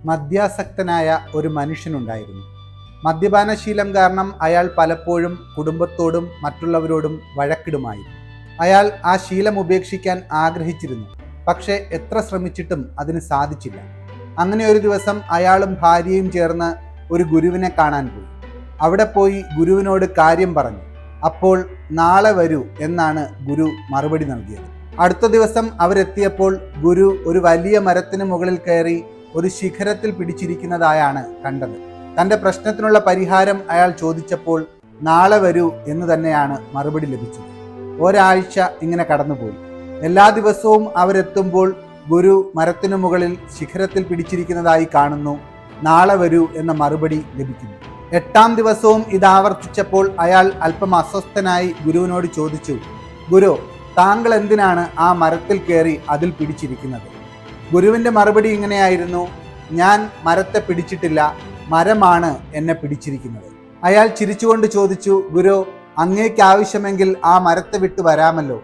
മദ്യാസക്തനായ ഒരു മനുഷ്യനുണ്ടായിരുന്നു. മദ്യപാനശീലം കാരണം അയാൾ പലപ്പോഴും കുടുംബത്തോടും മറ്റുള്ളവരോടും വഴക്കിടുമായിരുന്നു. അയാൾ ആ ശീലം ഉപേക്ഷിക്കാൻ ആഗ്രഹിച്ചിരുന്നു. പക്ഷേ എത്ര ശ്രമിച്ചിട്ടും അതിന് സാധിച്ചില്ല. അങ്ങനെ ഒരു ദിവസം അയാളും ഭാര്യയും ചേർന്ന് ഒരു ഗുരുവിനെ കാണാൻ പോയി. അവിടെ പോയി ഗുരുവിനോട് കാര്യം പറഞ്ഞു. അപ്പോൾ നാളെ വരൂ എന്നാണ് ഗുരു മറുപടി നൽകിയത്. അടുത്ത ദിവസം അവരെത്തിയപ്പോൾ ഗുരു ഒരു വലിയ മരത്തിന് മുകളിൽ കയറി ഒരു ശിഖരത്തിൽ പിടിച്ചിരിക്കുന്നതായാണ് കണ്ടത്. തൻ്റെ പ്രശ്നത്തിനുള്ള പരിഹാരം അയാൾ ചോദിച്ചപ്പോൾ നാളെ വരൂ എന്ന് തന്നെയാണ് മറുപടി ലഭിച്ചത്. ഒരാഴ്ച ഇങ്ങനെ കടന്നുപോയി. എല്ലാ ദിവസവും അവരെത്തുമ്പോൾ ഗുരു മരത്തിനു മുകളിൽ ശിഖരത്തിൽ പിടിച്ചിരിക്കുന്നതായി കാണുന്നു. നാളെ വരൂ എന്ന മറുപടി ലഭിക്കുന്നു. 8-ാം ദിവസവും ഇത് ആവർത്തിച്ചപ്പോൾ അയാൾ അല്പം അസ്വസ്ഥനായി ഗുരുവിനോട് ചോദിച്ചു, ഗുരു, താങ്കൾ എന്തിനാണ് ആ മരത്തിൽ കയറി അതിൽ പിടിച്ചിരിക്കുന്നത്? ഗുരുവിൻ്റെ മറുപടി ഇങ്ങനെയായിരുന്നു, ഞാൻ മരത്തെ പിടിച്ചിട്ടില്ല, മരമാണ് എന്നെ പിടിച്ചിരിക്കുന്നത്. അയാൾ ചിരിച്ചുകൊണ്ട് ചോദിച്ചു, ഗുരു, അങ്ങേക്ക് ആവശ്യമെങ്കിൽ ആ മരത്തെ വിട്ട് വരാമല്ലോ.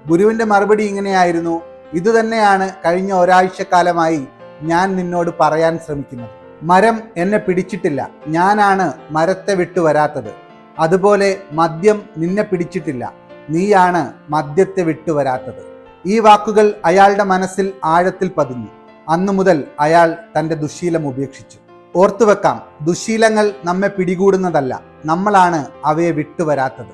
ഗുരുവിൻ്റെ മറുപടി ഇങ്ങനെയായിരുന്നു, ഇതുതന്നെയാണ് കഴിഞ്ഞ ഒരാഴ്ചക്കാലമായി ഞാൻ നിന്നോട് പറയാൻ ശ്രമിക്കുന്നത്. മരം എന്നെ പിടിച്ചിട്ടില്ല, ഞാനാണ് മരത്തെ വിട്ടു വരാത്തത്. അതുപോലെ മദ്യം നിന്നെ പിടിച്ചിട്ടില്ല, നീയാണ് മദ്യത്തെ വിട്ടു വരാത്തത്. ഈ വാക്കുകൾ അയാളുടെ മനസ്സിൽ ആഴത്തിൽ പതിഞ്ഞു. അന്നു മുതൽ അയാൾ തൻ്റെ ദുശ്ശീലം ഉപേക്ഷിച്ചു. ഓർത്തുവെക്കാം, ദുശ്ശീലങ്ങൾ നമ്മെ പിടികൂടുന്നതല്ല, നമ്മളാണ് അവയെ വിട്ടുവരാത്തത്.